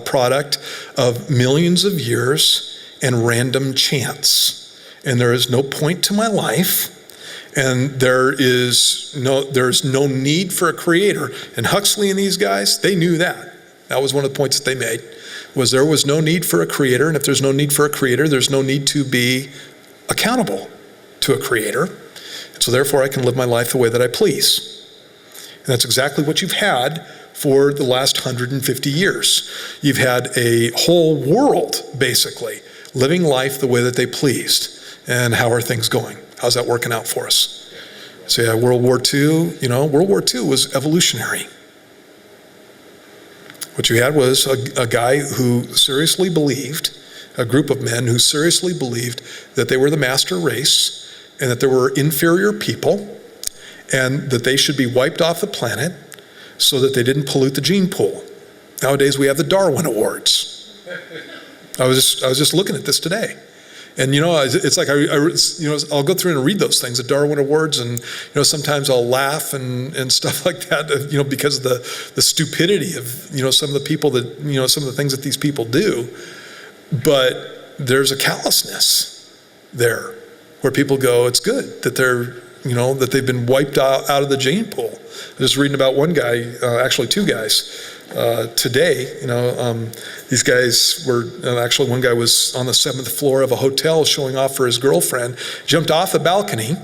product of millions of years and random chance. And there is no point to my life. And there's no need for a creator. And Huxley and these guys, they knew that. That was one of the points that they made, was there was no need for a creator. And if there's no need for a creator, there's no need to be accountable to a creator. And so therefore I can live my life the way that I please. And that's exactly what you've had for the last 150 years. You've had a whole world, basically, living life the way that they pleased. And how are things going? How's that working out for us? So yeah, World War II, World War II was evolutionary. What you had was a guy who seriously believed, a group of men who seriously believed that they were the master race and that there were inferior people and that they should be wiped off the planet so that they didn't pollute the gene pool. Nowadays we have the Darwin Awards. I was just looking at this today. And it's like I'll go through and read those things, the Darwin Awards, and sometimes I'll laugh and stuff like that, because of the stupidity of some of the people that some of the things that these people do. But there's a callousness there where people go, it's good that they're that they've been wiped out of the gene pool. I was just reading about one guy, actually two guys. Today, these guys were, actually one guy was on the 7th floor of a hotel showing off for his girlfriend, jumped off the balcony,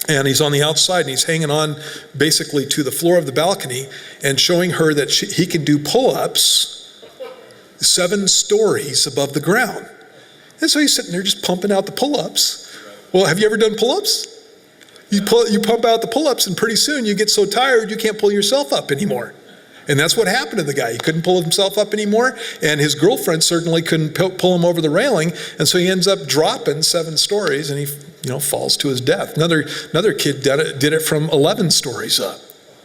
and he's on the outside and he's hanging on basically to the floor of the balcony and showing her that he can do pull-ups 7 stories above the ground. And so he's sitting there just pumping out the pull-ups. Well, have you ever done pull-ups? You pump out the pull-ups and pretty soon you get so tired you can't pull yourself up anymore. And that's what happened to the guy. He couldn't pull himself up anymore, and his girlfriend certainly couldn't pull him over the railing, and so he ends up dropping 7 stories, and he falls to his death. Another kid did it from 11 stories up.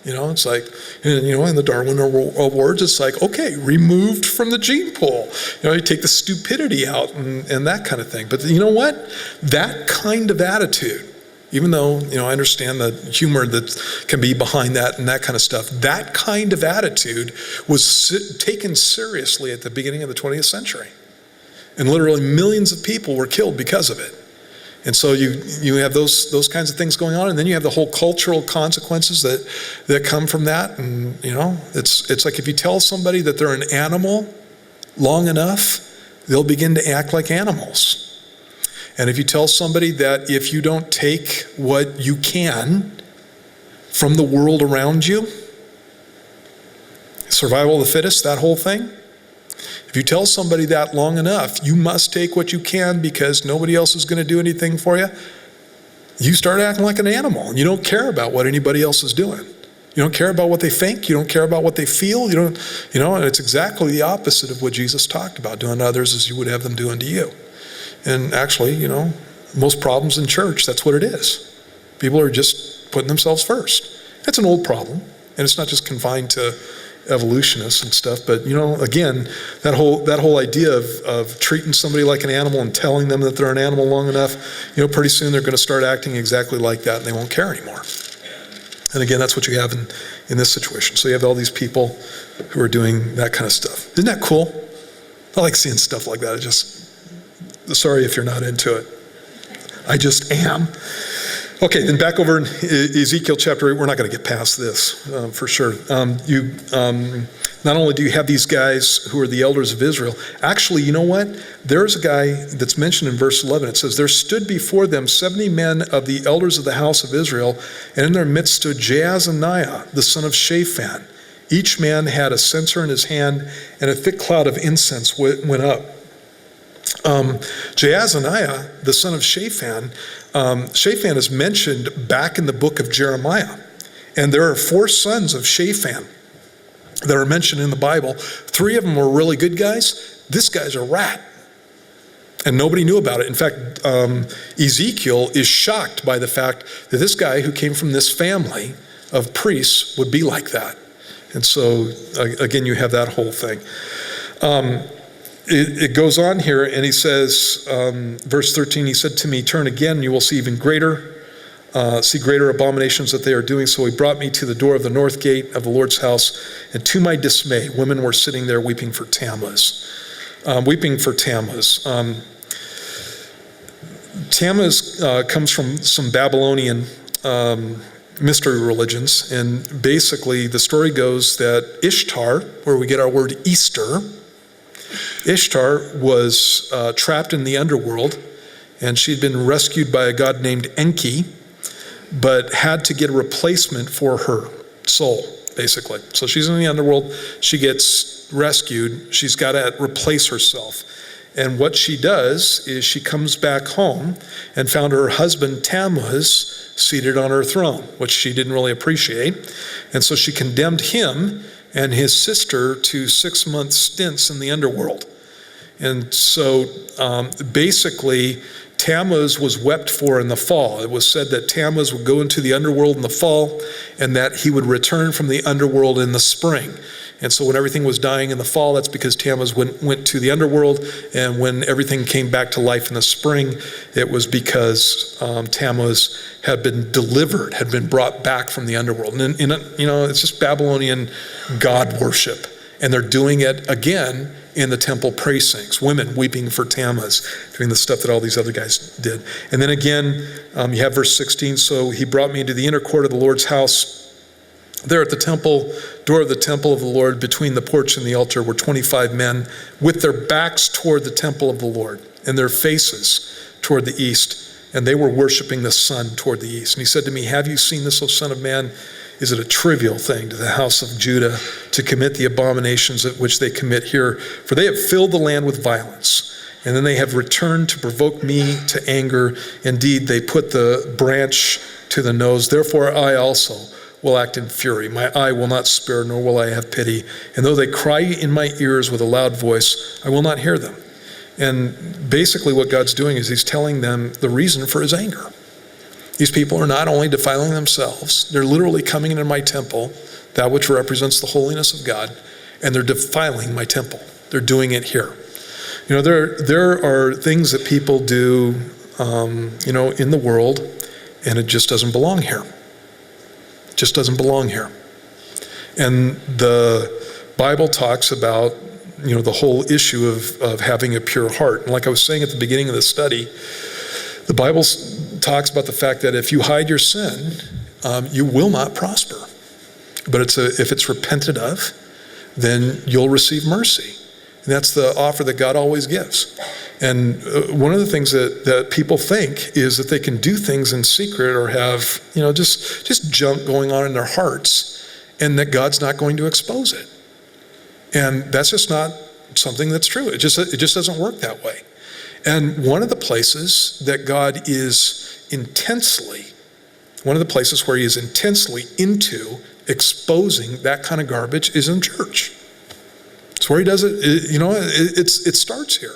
It's like, in the Darwin Awards, it's like, okay, removed from the gene pool. You take the stupidity out and that kind of thing. But you know what? That kind of attitude, even though, I understand the humor that can be behind that and that kind of stuff, that kind of attitude was taken seriously at the beginning of the 20th century. And literally millions of people were killed because of it. And so you have those kinds of things going on, and then you have the whole cultural consequences that come from that. And, it's like if you tell somebody that they're an animal long enough, they'll begin to act like animals. And if you tell somebody that if you don't take what you can from the world around you, survival of the fittest, that whole thing, if you tell somebody that long enough, you must take what you can because nobody else is going to do anything for you, you start acting like an animal and you don't care about what anybody else is doing. You don't care about what they think. You don't care about what they feel. And it's exactly the opposite of what Jesus talked about, doing to others as you would have them do unto you. And actually, most problems in church, that's what it is. People are just putting themselves first. That's an old problem, and it's not just confined to evolutionists and stuff, but again, that whole idea of treating somebody like an animal and telling them that they're an animal long enough, pretty soon they're going to start acting exactly like that and they won't care anymore. And again, that's what you have in this situation. So you have all these people who are doing that kind of stuff. Isn't that cool? I like seeing stuff like that. Sorry if you're not into it. I just am. Okay, then back over in Ezekiel chapter 8, we're not going to get past this for sure. Not only do you have these guys who are the elders of Israel, actually, you know what? There's a guy that's mentioned in verse 11. It says, there stood before them 70 men of the elders of the house of Israel, and in their midst stood Jaazaniah, the son of Shaphan. Each man had a censer in his hand, and a thick cloud of incense went up. Jaazaniah, the son of Shaphan, Shaphan is mentioned back in the book of Jeremiah. And there are 4 sons of Shaphan that are mentioned in the Bible. 3 of them were really good guys. This guy's a rat. And nobody knew about it. In fact, Ezekiel is shocked by the fact that this guy who came from this family of priests would be like that. And so, again, you have that whole thing. It goes on here, and he says, verse 13, he said to me, turn again, and you will see even greater abominations that they are doing. So he brought me to the door of the north gate of the Lord's house, and to my dismay, women were sitting there weeping for Tammuz. Tammuz comes from some Babylonian mystery religions, and basically the story goes that Ishtar, where we get our word Easter, Ishtar was trapped in the underworld, and she'd been rescued by a god named Enki, but had to get a replacement for her soul, basically. So she's in the underworld, she gets rescued, she's got to replace herself. And what she does is she comes back home and found her husband Tammuz seated on her throne, which she didn't really appreciate. And so she condemned him and his sister to 6-month stints in the underworld. And so basically, Tammuz was wept for in the fall. It was said that Tammuz would go into the underworld in the fall and that he would return from the underworld in the spring. And so when everything was dying in the fall, that's because Tammuz went to the underworld. And when everything came back to life in the spring, it was because Tammuz had been delivered, had been brought back from the underworld. And it's just Babylonian God worship. And they're doing it again in the temple precincts, women weeping for Tammuz, doing the stuff that all these other guys did. And then again, you have verse 16, so he brought me into the inner court of the Lord's house. There at the temple, door of the temple of the Lord, between the porch and the altar, were 25 men with their backs toward the temple of the Lord and their faces toward the east. And they were worshiping the sun toward the east. And he said to me, have you seen this, O son of man? Is it a trivial thing to the house of Judah to commit the abominations at which they commit here? For they have filled the land with violence, and then they have returned to provoke me to anger. Indeed, they put the branch to the nose. Therefore, I also will act in fury. My eye will not spare, nor will I have pity. And though they cry in my ears with a loud voice, I will not hear them. And basically what God's doing is he's telling them the reason for his anger. These people are not only defiling themselves, they're literally coming into my temple, that which represents the holiness of God, and they're defiling my temple. They're doing it here. There are things that people do, in the world, and it just doesn't belong here. It just doesn't belong here. And the Bible talks about, the whole issue of having a pure heart. And like I was saying at the beginning of the study, the Bible talks about the fact that if you hide your sin, you will not prosper. But if it's repented of, then you'll receive mercy. And that's the offer that God always gives. And one of the things that people think is that they can do things in secret or have, just junk going on in their hearts, and that God's not going to expose it. And that's just not something that's true. It just doesn't work that way. And one of the places that God is one of the places where he is intensely into exposing that kind of garbage is in church. It's where he does it, it starts here.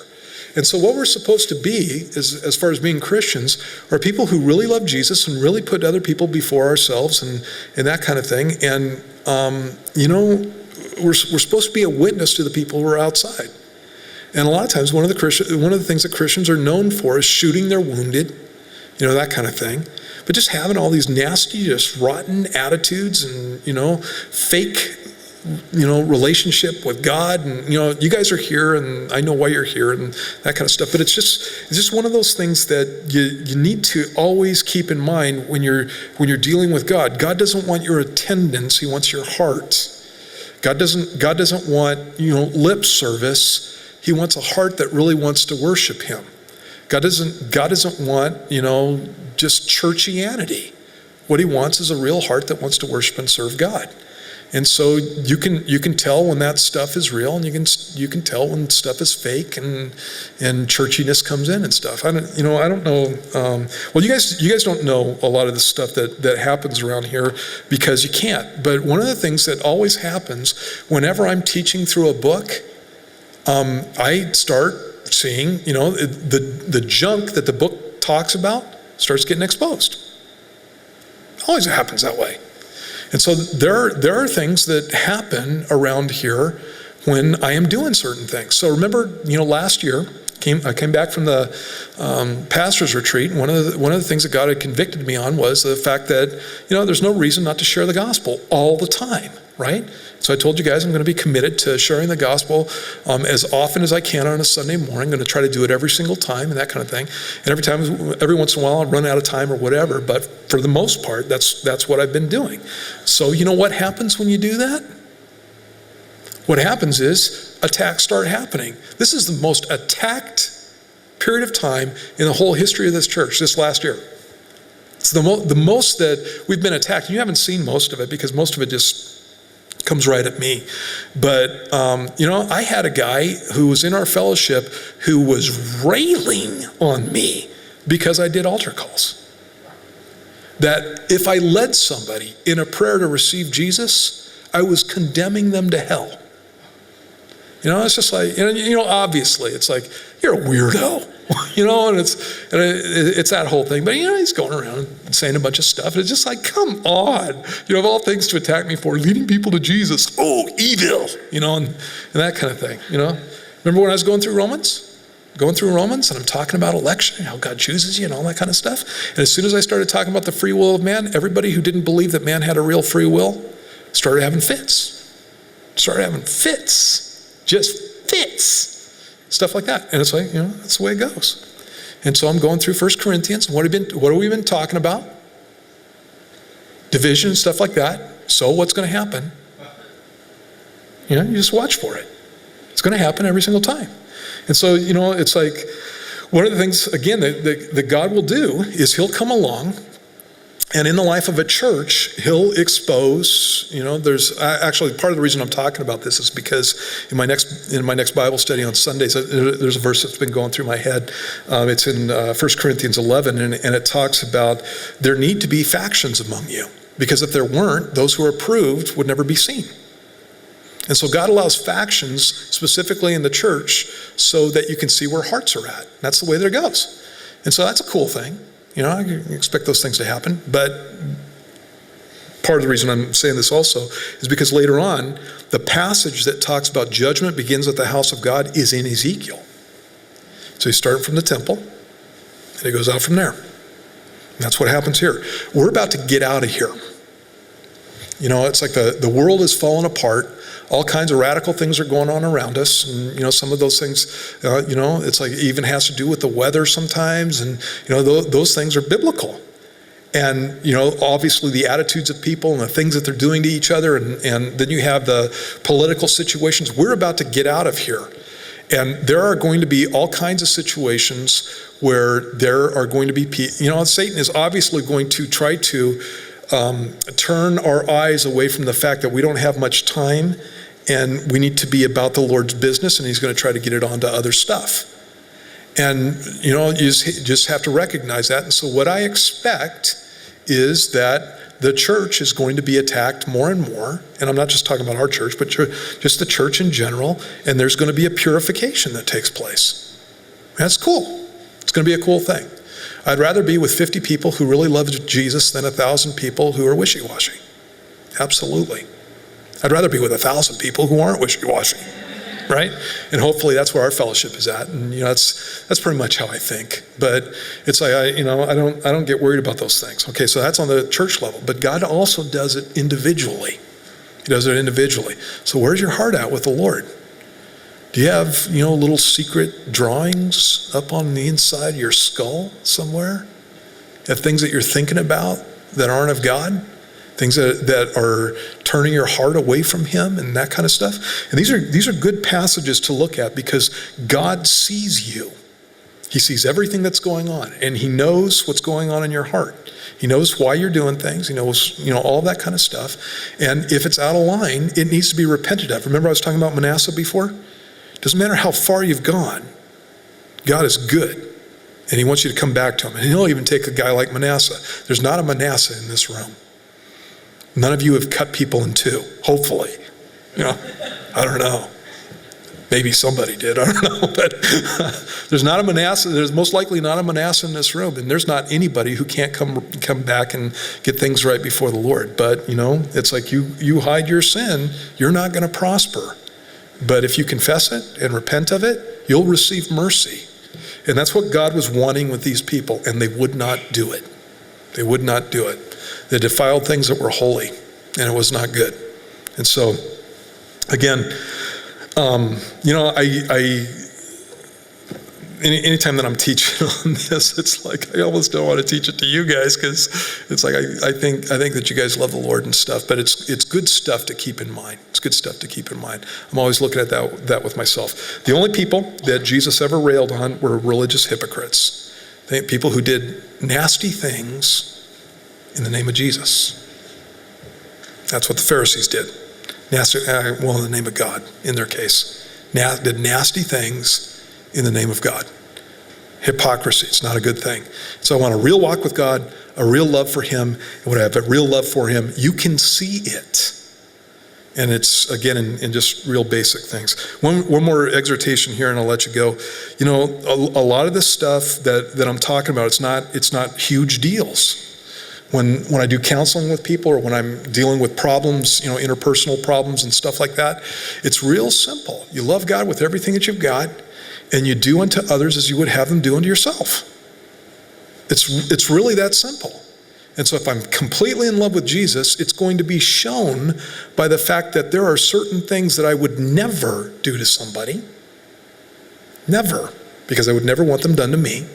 And so what we're supposed to be, as far as being Christians, are people who really love Jesus and really put other people before ourselves and that kind of thing. And, we're supposed to be a witness to the people who are outside. And a lot of times, one of the things that Christians are known for is shooting their wounded, that kind of thing. But just having all these nasty, just rotten attitudes and, fake, relationship with God. And, you guys are here and I know why you're here and that kind of stuff. But it's just one of those things that you need to always keep in mind when you're dealing with God. God doesn't want your attendance. He wants your heart. God doesn't want, lip service. He wants a heart that really wants to worship him. God doesn't want, just churchianity. What he wants is a real heart that wants to worship and serve God. And so you can tell when that stuff is real, and you can tell when stuff is fake and churchiness comes in and stuff. I don't know. Well, you guys don't know a lot of the stuff that happens around here because you can't. But one of the things that always happens whenever I'm teaching through a book, I start seeing, the junk that the book talks about starts getting exposed. Always happens that way. And so there are things that happen around here when I am doing certain things. So remember, last year I came back from the pastor's retreat, and one of the things that God had convicted me on was the fact that there's no reason not to share the gospel all the time, right? So I told you guys I'm going to be committed to sharing the gospel as often as I can on a Sunday morning. I'm going to try to do it every single time and that kind of thing. And every once in a while I'll run out of time or whatever, but for the most part, that's what I've been doing. So what happens when you do that? What happens is attacks start happening. This is the most attacked period of time in the whole history of this church this last year. It's the most that we've been attacked. You haven't seen most of it because most of it just comes right at me. But, I had a guy who was in our fellowship who was railing on me because I did altar calls. That if I led somebody in a prayer to receive Jesus, I was condemning them to hell. It's just like, obviously it's like, you're a weirdo, and it's that whole thing. But, he's going around and saying a bunch of stuff. And it's just like, come on, of all things to attack me for, leading people to Jesus. Oh, evil, and that kind of thing, Remember when I was going through Romans and I'm talking about election and how God chooses you and all that kind of stuff. And as soon as I started talking about the free will of man, everybody who didn't believe that man had a real free will started having fits. Just fits. Stuff like that. And it's like, that's the way it goes. And so I'm going through 1 Corinthians. What have we been talking about? Division, stuff like that. So what's going to happen? You just watch for it. It's going to happen every single time. And so, it's like, one of the things, again, that God will do is he'll come along, and in the life of a church, he'll expose, there's actually part of the reason I'm talking about this is because in my next Bible study on Sundays, there's a verse that's been going through my head. It's in 1 Corinthians 11, and it talks about there need to be factions among you, because if there weren't, those who are approved would never be seen. And so God allows factions specifically in the church so that you can see where hearts are at. That's the way that it goes. And so that's a cool thing. I expect those things to happen. But part of the reason I'm saying this also is because later on, the passage that talks about judgment begins at the house of God is in Ezekiel. So you start from the temple, and it goes out from there. And that's what happens here. We're about to get out of here. It's like the world is falling apart. All kinds of radical things are going on around us. And, some of those things, it's like it even has to do with the weather sometimes. And, those things are biblical. And, obviously the attitudes of people and the things that they're doing to each other. And then you have the political situations. We're about to get out of here. And there are going to be all kinds of situations where there are going to be, Satan is obviously going to try to turn our eyes away from the fact that we don't have much time and we need to be about the Lord's business, and he's going to try to get it onto other stuff. And, you just have to recognize that. And so what I expect is that the church is going to be attacked more and more. And I'm not just talking about our church, but just the church in general. And there's going to be a purification that takes place. That's cool. It's going to be a cool thing. I'd rather be with 50 people who really love Jesus than 1,000 people who are wishy-washy. Absolutely. I'd rather be with 1,000 people who aren't wishy-washy. Right? And hopefully that's where our fellowship is at. And that's pretty much how I think. But it's like I don't get worried about those things. Okay, so that's on the church level. But God also does it individually. He does it individually. So where's your heart at with the Lord? Do you have, little secret drawings up on the inside of your skull somewhere? Have things that you're thinking about that aren't of God? Things that are turning your heart away from him and that kind of stuff. And these are good passages to look at because God sees you. He sees everything that's going on, and he knows what's going on in your heart. He knows why you're doing things. He knows, all that kind of stuff. And if it's out of line, it needs to be repented of. Remember I was talking about Manasseh before? It doesn't matter how far you've gone. God is good, and he wants you to come back to him. And he'll even take a guy like Manasseh. There's not a Manasseh in this room. None of you have cut people in two, hopefully. I don't know. Maybe somebody did, I don't know. But there's not a Manasseh, there's most likely not a Manasseh in this room. And there's not anybody who can't come back and get things right before the Lord. But, it's like you hide your sin, you're not going to prosper. But if you confess it and repent of it, you'll receive mercy. And that's what God was wanting with these people, and they would not do it. They would not do it. They defiled things that were holy, and it was not good. And so, again, anytime that I'm teaching on this, it's like I almost don't want to teach it to you guys because it's like I think that you guys love the Lord and stuff, but it's good stuff to keep in mind. It's good stuff to keep in mind. I'm always looking at that with myself. The only people that Jesus ever railed on were religious hypocrites. People who did nasty things in the name of Jesus. That's what the Pharisees did. In the name of God, in their case. Did nasty things in the name of God. Hypocrisy, it's not a good thing. So I want a real walk with God, a real love for him, and when I have a real love for him, you can see it. And it's, again, in just real basic things. One more exhortation here, and I'll let you go. A lot of this stuff that I'm talking about, it's not huge deals. When I do counseling with people or when I'm dealing with problems, interpersonal problems and stuff like that, it's real simple. You love God with everything that you've got, and you do unto others as you would have them do unto yourself. It's really that simple. And so if I'm completely in love with Jesus, it's going to be shown by the fact that there are certain things that I would never do to somebody. Never. Because I would never want them done to me.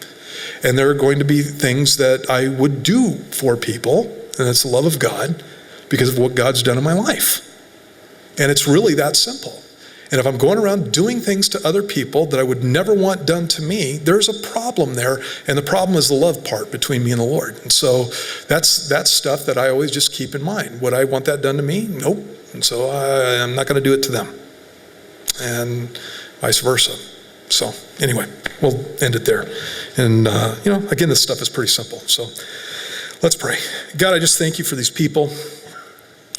And there are going to be things that I would do for people, and it's the love of God because of what God's done in my life. And it's really that simple. And if I'm going around doing things to other people that I would never want done to me, there's a problem there. And the problem is the love part between me and the Lord. And so that's stuff that I always just keep in mind. Would I want that done to me? Nope. And so I'm not going to do it to them. And vice versa. So anyway, we'll end it there. And, again, this stuff is pretty simple. So let's pray. God, I just thank you for these people.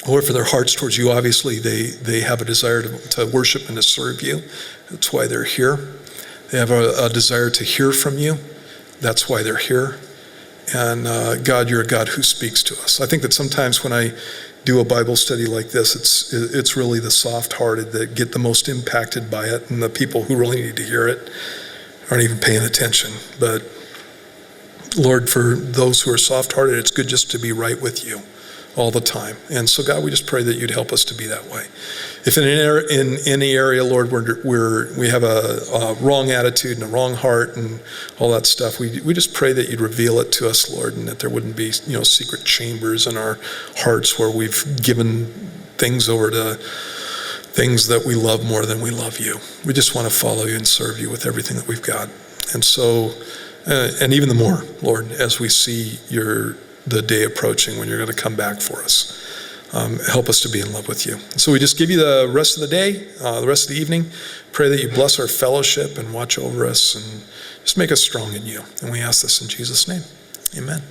Lord, for their hearts towards you. Obviously, they have a desire to worship and to serve you. That's why they're here. They have a desire to hear from you. That's why they're here. And God, you're a God who speaks to us. I think that sometimes when I do a Bible study like this, it's really the soft-hearted that get the most impacted by it, and the people who really need to hear it aren't even paying attention. But Lord, for those who are soft-hearted, it's good just to be right with you all the time. And so God, we just pray that you'd help us to be that way. If in any area, Lord, we have a wrong attitude and a wrong heart and all that stuff, we just pray that you'd reveal it to us, Lord, and that there wouldn't be, secret chambers in our hearts where we've given things over to things that we love more than we love you. We just want to follow you and serve you with everything that we've got. And so, and even the more, Lord, as we see the day approaching when you're going to come back for us. Help us to be in love with you. And so we just give you the rest of the day, the rest of the evening. Pray that you bless our fellowship and watch over us and just make us strong in you. And we ask this in Jesus' name. Amen.